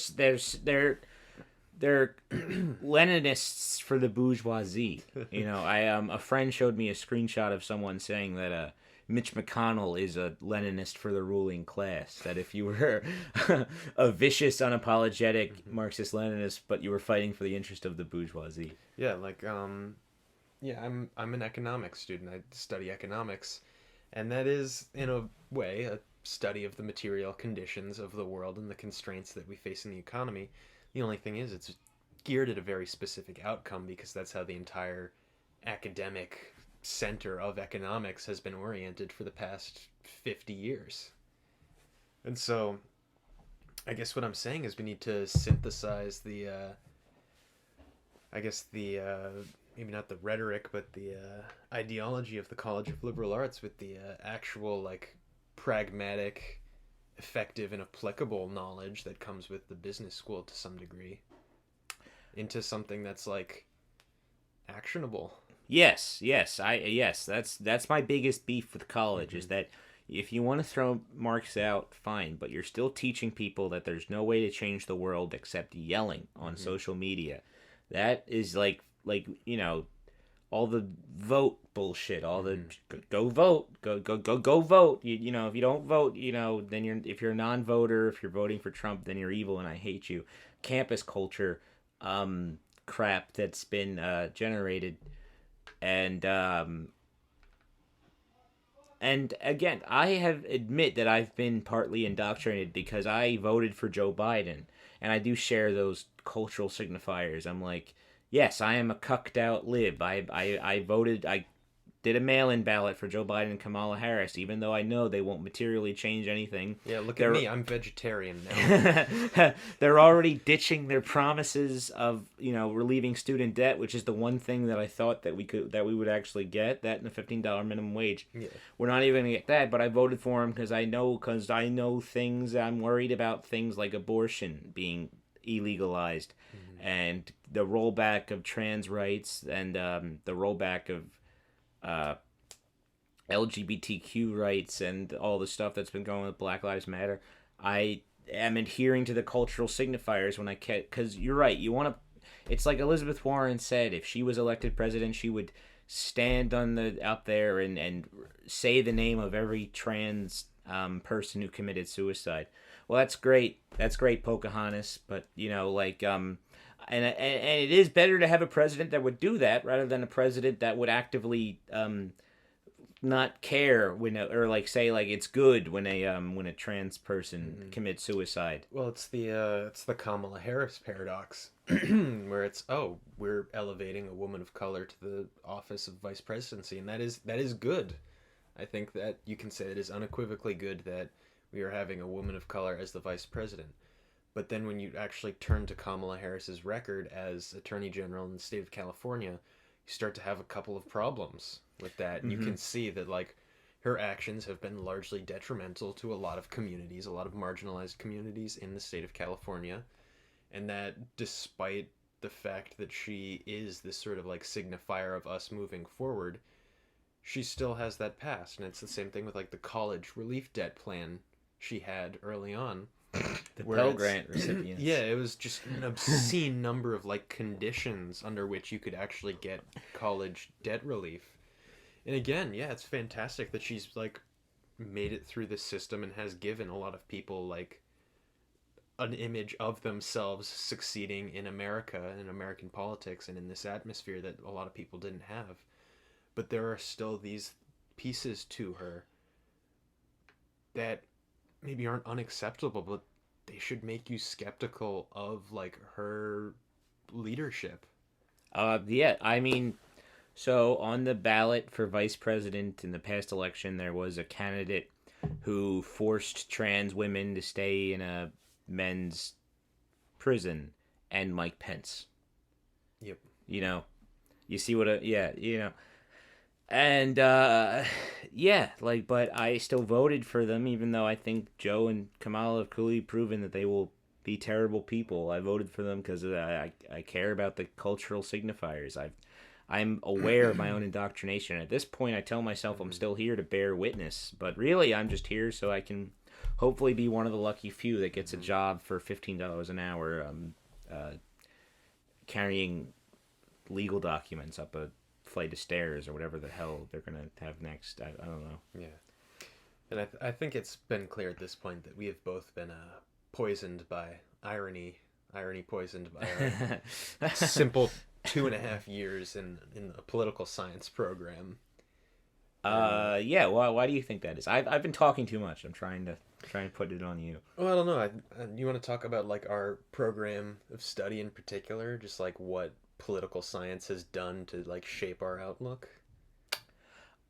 Leninists for the bourgeoisie. A friend showed me a screenshot of someone saying that Mitch McConnell is a Leninist for the ruling class. That if you were a vicious, unapologetic Marxist-Leninist, but you were fighting for the interest of the bourgeoisie. Yeah, like I'm an economics student. I study economics, and that is in a way a study of the material conditions of the world and the constraints that we face in the economy. The only thing is it's geared at a very specific outcome because that's how the entire academic center of economics has been oriented for the past 50 years. And so I guess what I'm saying is we need to synthesize the maybe not the rhetoric, but the ideology of the College of Liberal Arts with the actual like pragmatic, effective, and applicable knowledge that comes with the business school to some degree into something that's like actionable. Yes. That's my biggest beef with college is that if you want to throw Marx out, fine, but you're still teaching people that there's no way to change the world except yelling on social media. That is like all the vote bullshit, all the go vote, go vote. If you don't vote, then if you're a non-voter, if you're voting for Trump, then you're evil and I hate you. Campus culture, crap that's been generated, and again, I have admit that I've been partly indoctrinated because I voted for Joe Biden, and I do share those cultural signifiers. I'm like, yes, I am a cucked out lib. I voted. I did a mail-in ballot for Joe Biden and Kamala Harris, even though I know they won't materially change anything. Yeah, look They're at me. I'm vegetarian now. they're already ditching their promises of relieving student debt, which is the one thing that I thought that we would actually get, that and the $15 minimum wage. Yeah. We're not even gonna get that, but I voted for him because I know things. I'm worried about things like abortion being illegalized, and the rollback of trans rights, and the rollback of LGBTQ rights, and all the stuff that's been going with Black Lives Matter. I am adhering to the cultural signifiers when I can, because you're right. You want to. It's like Elizabeth Warren said: if she was elected president, she would stand out there and say the name of every trans person who committed suicide. Well, that's great. That's great, Pocahontas. But and it is better to have a president that would do that rather than a president that would actively not care or say it's good when a trans person commits suicide. Well, it's the Kamala Harris paradox, where we're elevating a woman of color to the office of vice presidency, and that is good. I think that you can say it is unequivocally good that we are having a woman of color as the vice president. But then when you actually turn to Kamala Harris's record as Attorney General in the state of California, you start to have a couple of problems with that. And you can see that her actions have been largely detrimental to a lot of communities, a lot of marginalized communities in the state of California. And that despite the fact that she is this sort of signifier of us moving forward, she still has that past. And it's the same thing with the college relief debt plan she had early on. The Pell Grant recipients. Yeah, it was just an obscene number of conditions under which you could actually get college debt relief. And again, yeah, it's fantastic that she's made it through the system and has given a lot of people an image of themselves succeeding in America and American politics and in this atmosphere that a lot of people didn't have. But there are still these pieces to her that maybe aren't unacceptable, but they should make you skeptical of her leadership. Yeah, I mean, so on the ballot for vice president in the past election, there was a candidate who forced trans women to stay in a men's prison, and Mike Pence. Yep. You see what and but I still voted for them, even though I think Joe and Kamala have clearly proven that they will be terrible people. I voted for them because I care about the cultural signifiers. I'm aware of my own indoctrination. At this point, I tell myself I'm still here to bear witness, but really I'm just here so I can hopefully be one of the lucky few that gets a job for $15 an hour carrying legal documents up a flight of stairs or whatever the hell they're going to have next. I don't know. Yeah. And I think it's been clear at this point that we have both been poisoned by irony poisoned by our simple 2.5 years in a political science program. Yeah. Well, why do you think that is? I've been talking too much. I'm trying to put it on you. Well, I don't know. You want to talk about our program of study in particular, just what political science has done to shape our outlook?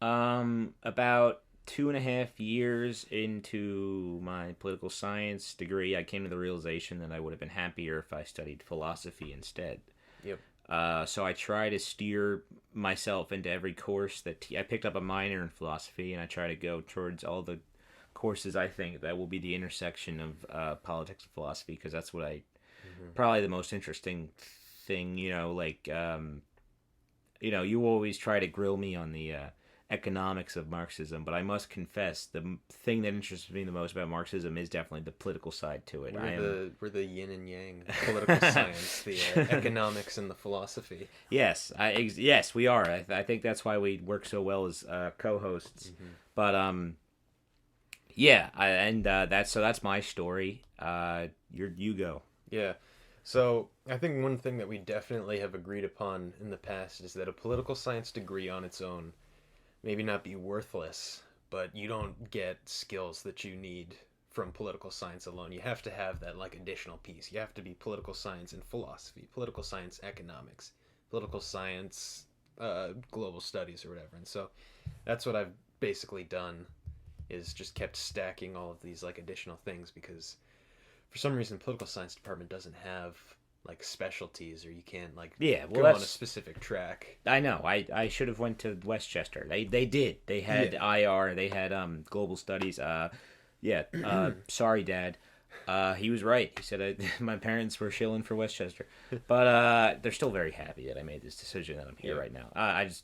About 2.5 years into my political science degree, I came to the realization that I would have been happier if I studied philosophy instead. Yep. So I try to steer myself into every course that I picked up a minor in philosophy, and I try to go towards all the courses I think that will be the intersection of politics and philosophy, because that's what probably the most interesting thing. You always try to grill me on the economics of Marxism, but I must confess the thing that interests me the most about Marxism is definitely the political side to it. We're the yin and yang political science, the economics and the philosophy. Yes, yes, we are. I think that's why we work so well as co-hosts. But that's my story. You go. Yeah. So I think one thing that we definitely have agreed upon in the past is that a political science degree on its own maybe not be worthless, but you don't get skills that you need from political science alone. You have to have that additional piece. You have to be political science and philosophy, political science economics, political science global studies or whatever. And so that's what I've basically done, is just kept stacking all of these like additional things, because for some reason political science department doesn't have like specialties, or you can't like Yeah, well, go on a that's specific track. I know. I should have went to Westchester. They did. They had Yeah. IR. They had global studies. Yeah. Sorry, Dad. He was right. He said my parents were shilling for Westchester, but they're still very happy that I made this decision that I'm here Yeah. right now. I just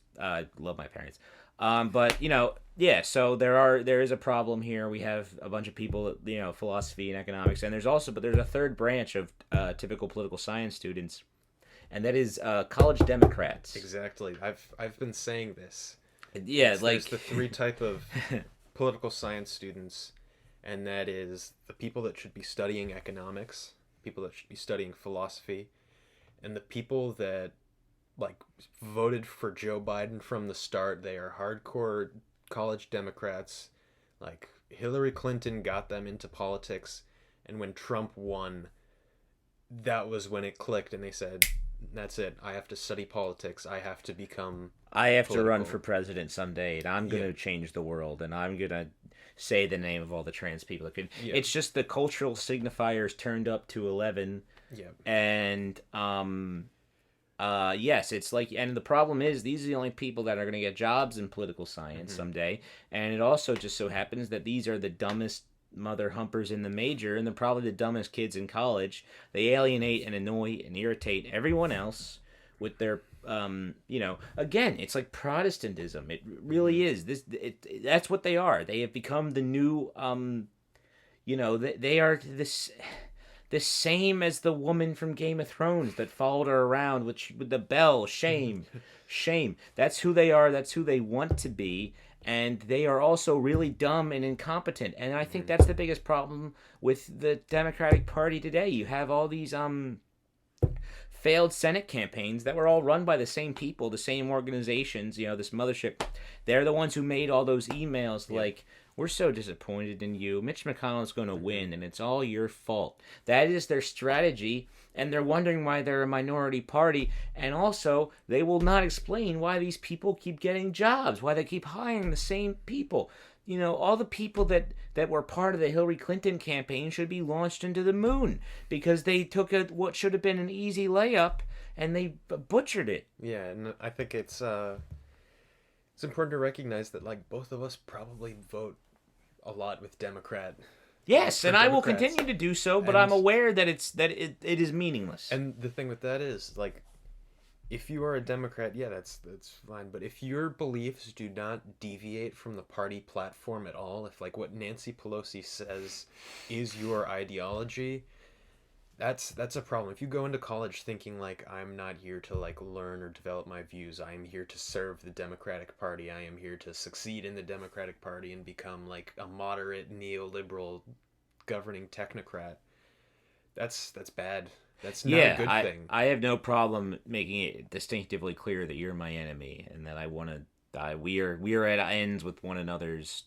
love my parents. But yeah. So there is a problem here. We have a bunch of people, philosophy and economics, and there's a third branch of typical political science students, and that is college Democrats. Exactly. I've been saying this. Yeah, There's the three type of political science students, and that is the people that should be studying economics, people that should be studying philosophy, and the people that like voted for Joe Biden from the start. They are hardcore college Democrats. Like Hillary Clinton got them into politics, and when Trump won, that was when it clicked, and they said, "That's it. I have to study politics. I have to become I have to run political." for president someday, and I'm gonna change the world, and I'm gonna say the name of all the trans people. Yeah. It's just the cultural signifiers turned up to 11, Yeah. and yes, it's like, and the problem is these are the only people that are gonna get jobs in political science someday, and it also just so happens that these are the dumbest mother humpers in the major, and they're probably the dumbest kids in college. They alienate and annoy and irritate everyone else with their again, it's like Protestantism. It really is. That's what they are. They have become the new they are the same as the woman from Game of Thrones that followed her around with the bell. Shame, shame. That's who they are. That's who they want to be. And they are also really dumb and incompetent. And I think that's the biggest problem with the Democratic Party today. You have all these failed Senate campaigns that were all run by the same people, the same organizations, this mothership. They're the ones who made all those emails like, we're so disappointed in you. Mitch McConnell's going to win, and it's all your fault. That is their strategy, and they're wondering why they're a minority party. And also, they will not explain why these people keep getting jobs, why they keep hiring the same people. All the people that were part of the Hillary Clinton campaign should be launched into the moon because they took what should have been an easy layup and they butchered it. Yeah, and I think it's important to recognize that like both of us probably vote a lot with Democrat. Yes, and I will Democrats. continue to do so, but And- I'm aware that it is meaningless. And the thing with that is like, if you are a Democrat, yeah, that's fine. But if your beliefs do not deviate from the party platform at all, if like what Nancy Pelosi says is your ideology, that's a problem. If you go into college thinking like, I'm not here to like learn or develop my views, I am here to serve the Democratic Party, I am here to succeed in the Democratic Party and become like a moderate neoliberal governing technocrat, that's bad. That's not a good thing. I have no problem making it distinctively clear that you're my enemy and that I want to die. We are at ends with one another's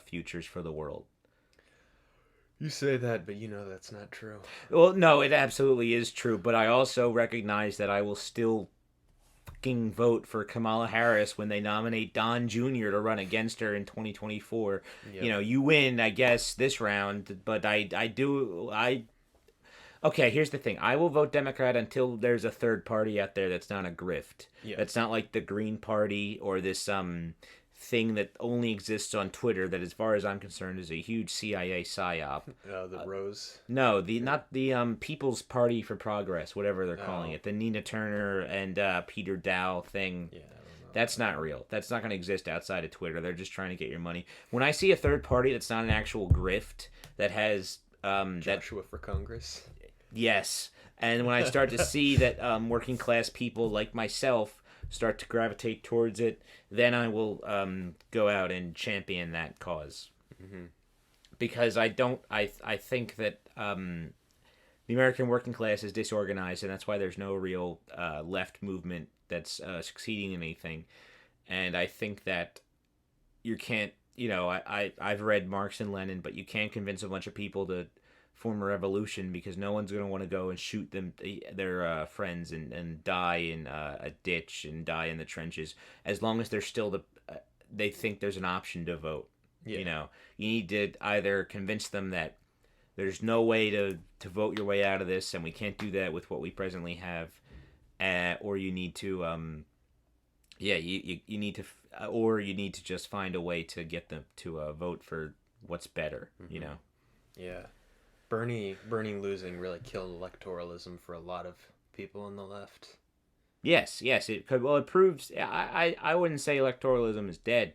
futures for the world. You say that, but that's not true. Well, no, it absolutely is true, but I also recognize that I will still fucking vote for Kamala Harris when they nominate Don Jr. to run against her in 2024. Yep. You win, I guess, this round, but okay, here's the thing. I will vote Democrat until there's a third party out there that's not a grift. Yeah. That's not like the Green Party or this thing that only exists on Twitter that, as far as I'm concerned, is a huge CIA psyop. The Rose. No, not the People's Party for Progress, whatever they're calling it. The Nina Turner and Peter Dow thing. Yeah, I don't know. That's not real. That's not going to exist outside of Twitter. They're just trying to get your money. When I see a third party that's not an actual grift, that has Joshua for Congress. Yes. And when I start to see that working class people like myself start to gravitate towards it, then I will go out and champion that cause. Mm-hmm. Because I think that the American working class is disorganized, and that's why there's no real left movement that's succeeding in anything. And I think that you can't, I've read Marx and Lenin, but you can't convince a bunch of people to form a revolution because no one's going to want to go and shoot their friends and die in a ditch and die in the trenches as long as they're still they think there's an option to vote. Yeah. You know, you need to either convince them that there's no way to vote your way out of this, and we can't do that with what we presently have, or you need to you need to or you need to just find a way to get them to vote for what's better. You know. Yeah. Bernie losing really killed electoralism for a lot of people on the left. Yes, it could. Well, it proves. I wouldn't say electoralism is dead.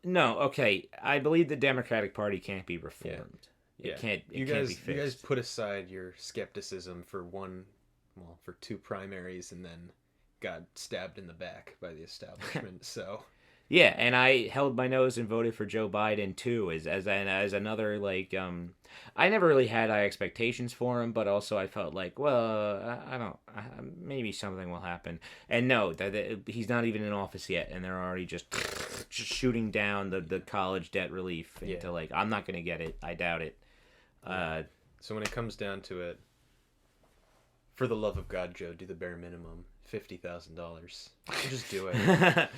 No, okay. I believe the Democratic Party can't be reformed. Yeah. It can't. It you can't guys, be fixed. you guys put aside your skepticism for two primaries, and then got stabbed in the back by the establishment. So. Yeah, and I held my nose and voted for Joe Biden too, as another I never really had high expectations for him, but also I felt like, well, I don't, maybe something will happen. And no, that he's not even in office yet, and they're already just shooting down the college debt relief into I'm not gonna get it. I doubt it. So when it comes down to it, for the love of God, Joe, do the bare minimum. $50,000. Just do it.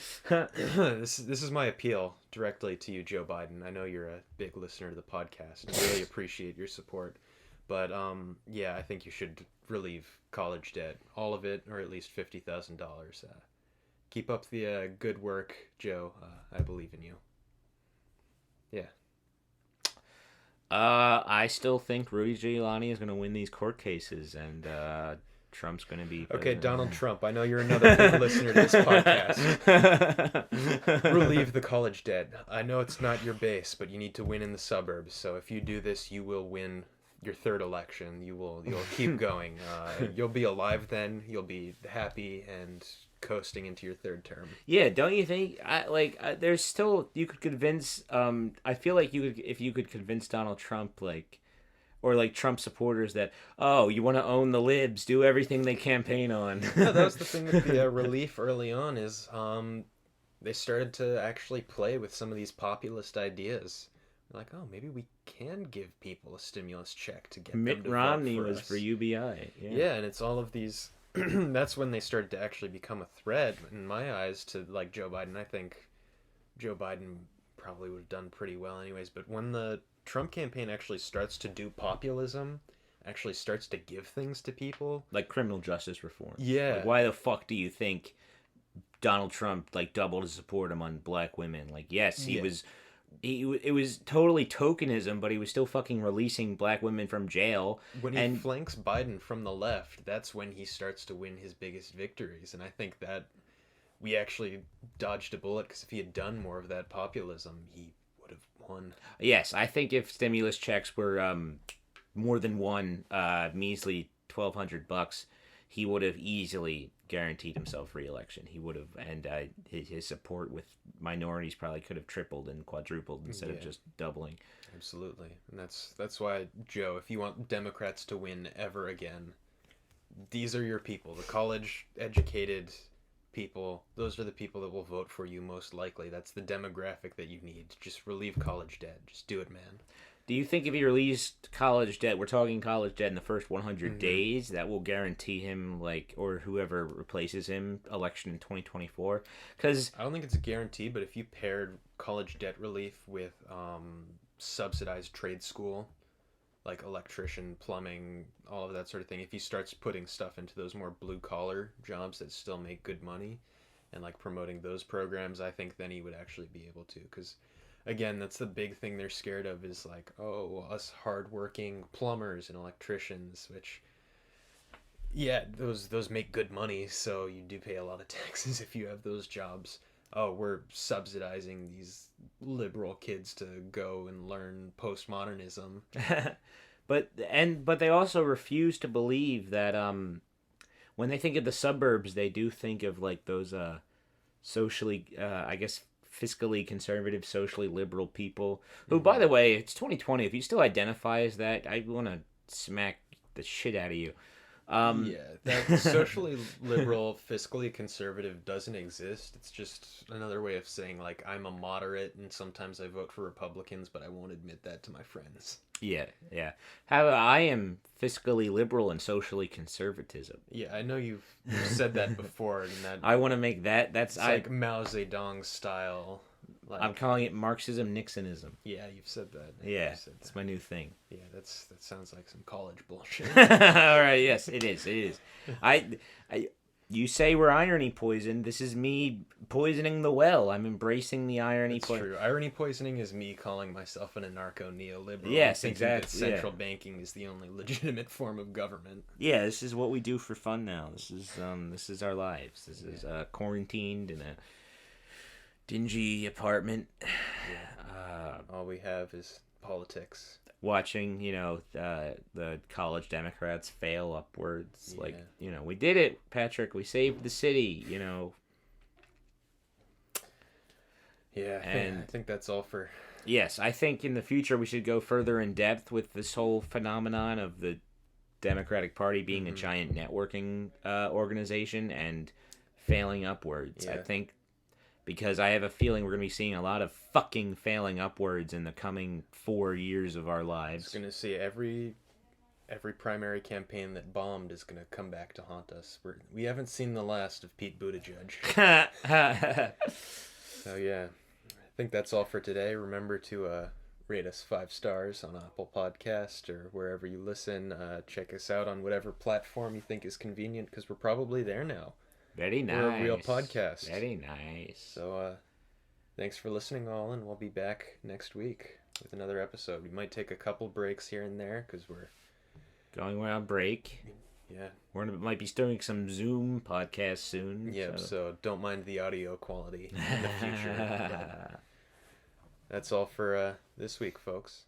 This is my appeal directly to you, Joe Biden. I know you're a big listener to the podcast and really appreciate your support. But I think you should relieve college debt, all of it, or at least $50,000. Keep up the good work, Joe. I believe in you. Yeah. I still think Rudy Giuliani is going to win these court cases, and Trump's going to be president. Okay, Donald Trump. I know you're another big listener to this podcast. Relieve the college debt. I know it's not your base, but you need to win in the suburbs. So if you do this, you will win your third election. You'll keep going. You'll be alive then. You'll be happy and coasting into your third term. Yeah, don't you think? There's still, you could convince. I feel like if you could convince Donald Trump, or Trump supporters that, oh, you want to own the libs, do everything they campaign on. Yeah, that was the thing with the relief early on is they started to actually play with some of these populist ideas. Like, oh, maybe we can give people a stimulus check to get Mitt them to Romney vote for was us. for UBI. Yeah, and it's all of these. That's when they started to actually become a threat in my eyes to Joe Biden. I think Joe Biden probably would have done pretty well anyways. But when the Trump campaign actually starts to do populism, actually starts to give things to people, like criminal justice reform. Yeah. Why the fuck do you think Donald Trump doubled his support among black women? Yes, he was. It was totally tokenism, but he was still fucking releasing black women from jail. When he flanks Biden from the left, that's when he starts to win his biggest victories. And I think that we actually dodged a bullet, because if he had done more of that populism, he would have won. Yes, I think if stimulus checks were more than one measly $1,200, he would have easily guaranteed himself re-election. He would have, and his support with minorities probably could have tripled and quadrupled instead of just doubling. Absolutely. And that's why, Joe, if you want Democrats to win ever again, these are your people. The college-educated people, those are the people that will vote for you most likely. That's the demographic that you need. Just relieve college debt. Just do it, man. Do you think if he released college debt, we're talking college debt in the first 100 days, that will guarantee him, or whoever replaces him, election in 2024? Because I don't think it's a guarantee, but if you paired college debt relief with subsidized trade school, like electrician, plumbing, all of that sort of thing, if he starts putting stuff into those more blue-collar jobs that still make good money and promoting those programs, I think then he would actually be able to, because again, that's the big thing they're scared of is us hardworking plumbers and electricians, which, yeah, those make good money, so you do pay a lot of taxes if you have those jobs. Oh, we're subsidizing these liberal kids to go and learn postmodernism. But they also refuse to believe that when they think of the suburbs, they do think of those socially, I guess, fiscally conservative, socially liberal people who, by the way, it's 2020. If you still identify as that, I want to smack the shit out of you. Yeah, that socially liberal, fiscally conservative doesn't exist. It's just another way of saying, like, I'm a moderate and sometimes I vote for Republicans, but I won't admit that to my friends. Yeah, yeah. How I am fiscally liberal and socially conservatism. Yeah, I know you've said that before, and that I want to make that. That's it's like Mao Zedong style. Like, I'm calling it Marxism Nixonism. yeah, you've said that. Yeah, You've said it's that. my new thing. Yeah, that sounds like some college bullshit. All right, yes, it is. It is. I, you say we're irony poisoned. This is me poisoning the well. I'm embracing the irony. That's true. Irony poisoning is me calling myself an anarcho neoliberal. Yes, thinking exactly. That central banking is the only legitimate form of government. Yeah, this is what we do for fun now. This is our lives. This is quarantined in a dingy apartment. Yeah. All we have is politics. Watching, the college Democrats fail upwards. Yeah. Like, we did it, Patrick. We saved the city, Yeah, I think that's all for... Yes, I think in the future we should go further in depth with this whole phenomenon of the Democratic Party being a giant networking organization and failing upwards. Yeah. I think because I have a feeling we're going to be seeing a lot of fucking failing upwards in the coming 4 years of our I was lives. going to say every primary campaign that bombed is going to come back to haunt us. We haven't seen the last of Pete Buttigieg. So yeah, I think that's all for today. Remember to rate us 5 stars on Apple Podcast or wherever you listen. Check us out on whatever platform you think is convenient because we're probably there now. Very nice. We're a real podcast. Very nice. So thanks for listening all, and we'll be back next week with another episode. We might take a couple breaks here and there because we're going on break. Yeah. Might be doing some Zoom podcasts soon. Yeah, so don't mind the audio quality in the future. That's all for this week, folks.